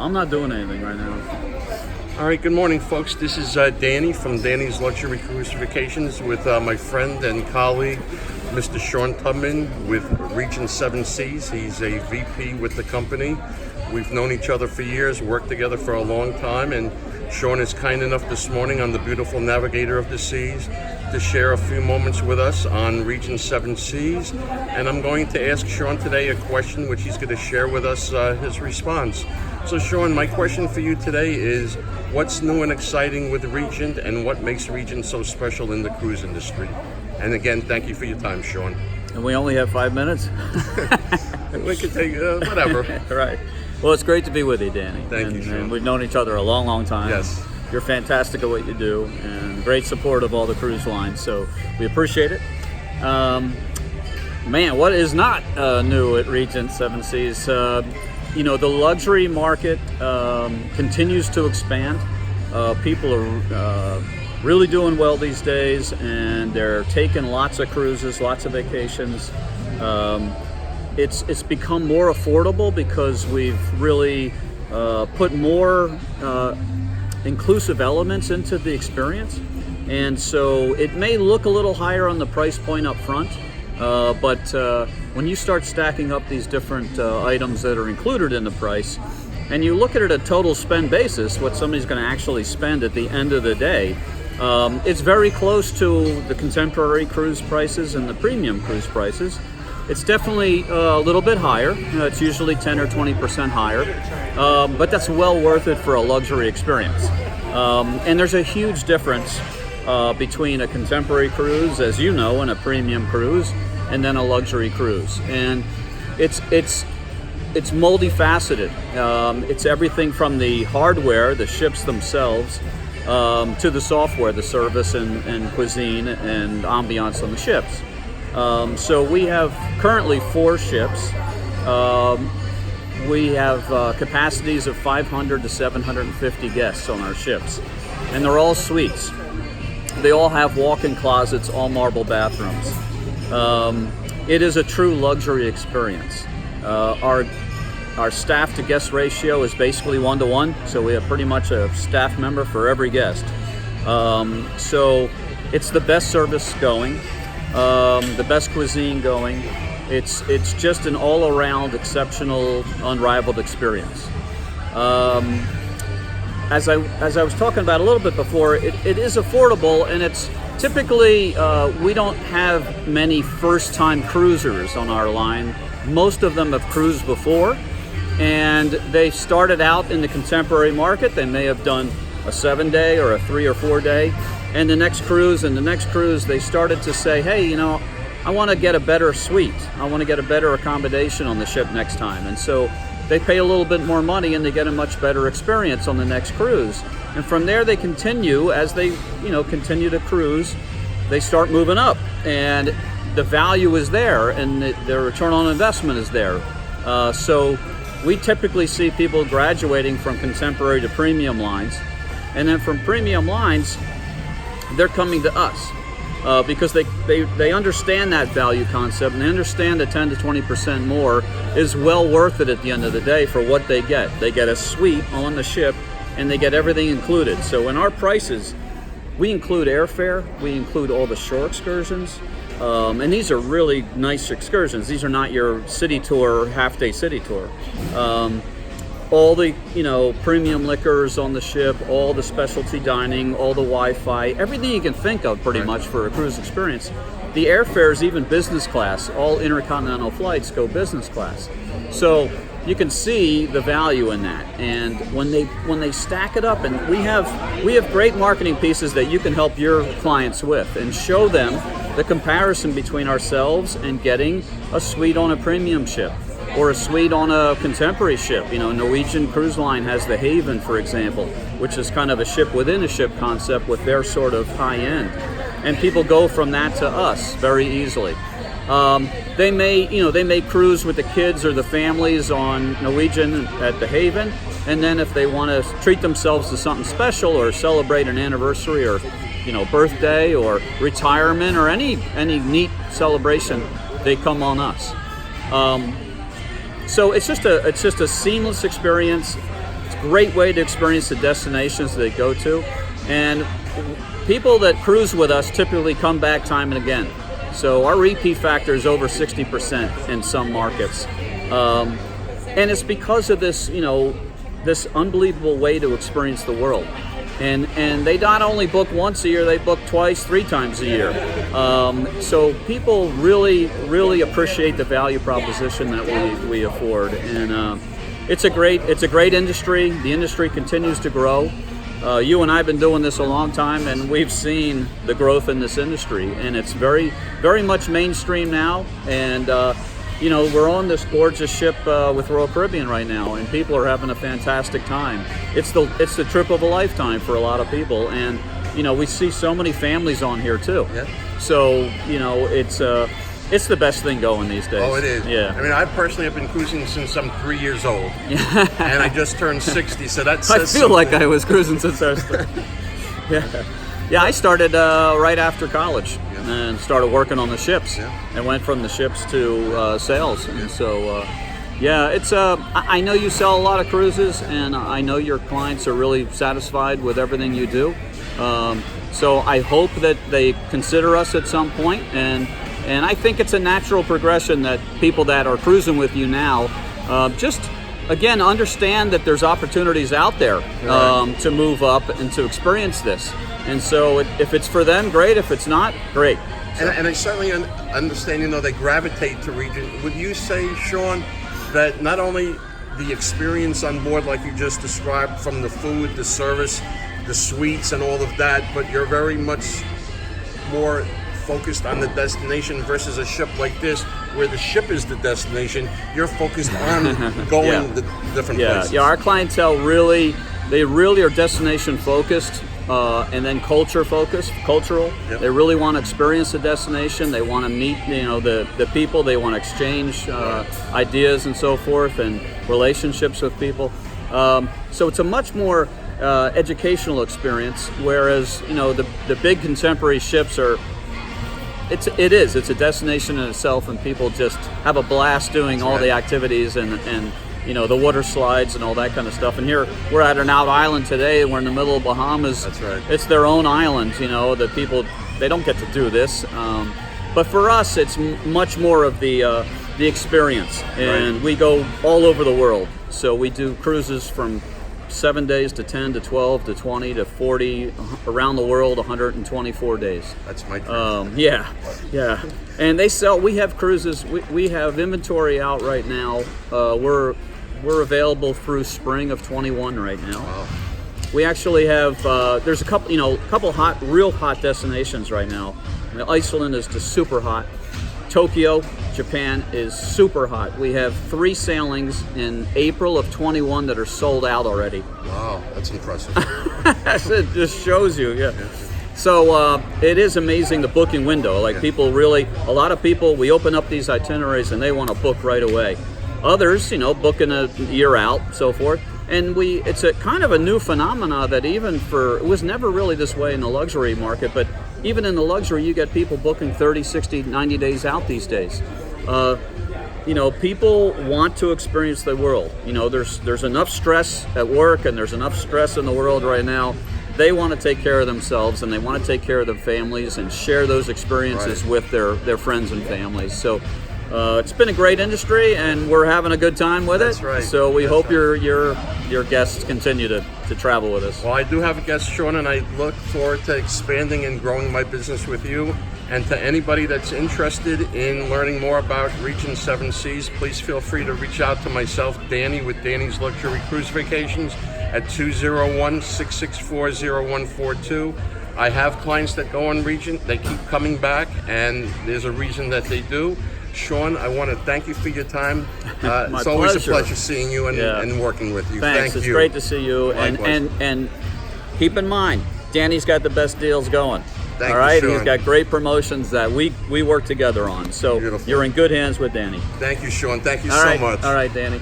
I'm not doing anything right now. All right, good morning, folks. This is Danny from Danny's Luxury Cruise Vacations with my friend and colleague, Mr. Shawn Tubman with Regent Seven Seas. He's a VP with the company. We've known each other for years, worked together for a long time, and Shawn is kind enough this morning on the beautiful Navigator of the Seas to share a few moments with us on Regent Seven Seas. And I'm going to ask Shawn today a question which he's going to share with us his response. So Shawn, my question for you today is, what's new and exciting with Regent, and what makes Regent so special in the cruise industry? And again, thank you for your time, Shawn. And we only have 5 minutes? We could take whatever. Right. Well, it's great to be with you, Danny. Thank you, Shawn. And we've known each other a long, long time. Yes. You're fantastic at what you do, and great support of all the cruise lines, so we appreciate it. Man, what is not new at Regent Seven Seas? The luxury market continues to expand. People are really doing well these days, and they're taking lots of cruises, lots of vacations. It's become more affordable because we've really put more inclusive elements into the experience, and so it may look a little higher on the price point up front, but when you start stacking up these different items that are included in the price, and you look at it at a total spend basis, what somebody's going to actually spend at the end of the day, it's very close to the contemporary cruise prices and the premium cruise prices. It's definitely a little bit higher. It's usually 10 or 20% higher, but that's well worth it for a luxury experience. And there's a huge difference between a contemporary cruise, as you know, and a premium cruise, and then a luxury cruise. And it's multifaceted. It's everything from the hardware, the ships themselves, to the software, the service and cuisine and ambiance on the ships. So we have currently 4 ships. We have capacities of 500 to 750 guests on our ships, and they're all suites. They all have walk-in closets, all marble bathrooms. It is a true luxury experience. Our staff to guest ratio is basically 1-to-1, so we have pretty much a staff member for every guest. So it's the best service going. The best cuisine going. It's just an all-around exceptional, unrivaled experience. As I was talking about a little bit before, it is affordable, and it's typically we don't have many first-time cruisers on our line. Most of them have cruised before, and they started out in the contemporary market. They may have done a 7-day or a 3 or 4 day. And the next cruise, they started to say, hey, I want to get a better suite. I want to get a better accommodation on the ship next time. And so they pay a little bit more money and they get a much better experience on the next cruise. And from there they continue, as they, continue to cruise, they start moving up. And the value is there and their return on investment is there. So we typically see people graduating from contemporary to premium lines. And then from premium lines, they're coming to us because they understand that value concept, and they understand that 10 to 20% more is well worth it at the end of the day for what they get. They get a suite on the ship, and they get everything included. So in our prices, we include airfare, we include all the shore excursions, and these are really nice excursions. These are not your city tour, half-day city tour. All the premium liquors on the ship, all the specialty dining, all the Wi-Fi, everything you can think of pretty much for a cruise experience. The airfare is even business class. All intercontinental flights go business class. So you can see the value in that. And when they stack it up, and we have great marketing pieces that you can help your clients with and show them the comparison between ourselves and getting a suite on a premium ship or a suite on a contemporary ship. Norwegian Cruise Line has the Haven, for example, which is kind of a ship within a ship concept with their sort of high end. And people go from that to us very easily. They may cruise with the kids or the families on Norwegian at the Haven, and then if they want to treat themselves to something special or celebrate an anniversary or birthday or retirement or any neat celebration, they come on us. So it's just a seamless experience. It's great way to experience the destinations they go to, and people that cruise with us typically come back time and again. So our repeat factor is over 60% in some markets, and it's because of this, this unbelievable way to experience the world. And they not only book once a year, they book twice, 3 times a year. So people really appreciate the value proposition that we afford, and it's a great industry. The industry continues to grow. You and I have been doing this a long time, and we've seen the growth in this industry, and it's very much mainstream now. And we're on this gorgeous ship with Royal Caribbean right now, and people are having a fantastic time. It's the trip of a lifetime for a lot of people, and we see so many families on here too. Yeah. So it's the best thing going these days. Oh, it is. Yeah. I mean, I personally have been cruising since I'm 3 years old, and I just turned 60, so that says I feel like something. I was cruising since I was 30. Yeah, I started right after college and started working on the ships, and went from the ships to sales. And so, it's I know you sell a lot of cruises, and I know your clients are really satisfied with everything you do. So I hope that they consider us at some point, and I think it's a natural progression that people that are cruising with you now just, again, understand that there's opportunities out there to move up and to experience this. And so if it's for them, great. If it's not, great. So. And I certainly understand, they gravitate to Regent. Would you say, Shawn, that not only the experience on board, like you just described, from the food, the service, the suites and all of that, but you're very much more focused on the destination versus a ship like this, where the ship is the destination, you're focused on going to different places. Yeah, our clientele really are destination focused, and then cultural. Yep. They really want to experience the destination. They want to meet, the people. They want to exchange ideas and so forth, and relationships with people. So it's a much more educational experience, whereas the big contemporary ships are. It's a destination in itself, and people just have a blast doing all the activities and the water slides and all that kind of stuff. And here we're at an out island today. We're in the middle of Bahamas. That's right. It's their own island. The people, they don't get to do this. But for us, it's much more of the experience, and we go all over the world. So we do cruises from 7 days to 10 to 12 to 20 to 40 around the world, 124 days. That's my dream. Yeah. And we have cruises, we have inventory out right now. We're available through spring of 21 right now. Wow. We actually have, there's a couple real hot destinations right now. Iceland is just super hot. Tokyo, Japan is super hot. We have 3 sailings in April of 21 that are sold out already. Wow, that's impressive. It just shows you, yeah. So it is amazing, the booking window. Like people really, a lot of people, we open up these itineraries and they want to book right away. Others, booking a year out, so forth. And it's a kind of a new phenomena that it was never really this way in the luxury market, but even in the luxury, you get people booking 30, 60, 90 days out these days. People want to experience the world. There's enough stress at work, and there's enough stress in the world right now. They want to take care of themselves, and they want to take care of their families and share those experiences with their friends and families. So it's been a great industry, and we're having a good time with it. That's right. So we hope your guests continue to travel with us. Well, I do have a guest, Shawn, and I look forward to expanding and growing my business with you. And to anybody that's interested in learning more about Regent Seven Seas, please feel free to reach out to myself, Danny, with Danny's Luxury Cruise Vacations at 201-664-0142. I have clients that go on Regent. They keep coming back, and there's a reason that they do. Shawn, I want to thank you for your time. It's always a pleasure seeing you and working with you. Thanks. Thank it's you. Great to see you. And keep in mind, Danny's got the best deals going. Thank all right, you, Shawn. He's got great promotions that we work together on. So Beautiful. You're in good hands with Danny. Thank you, Shawn. Thank you All so right. much. All right, Danny.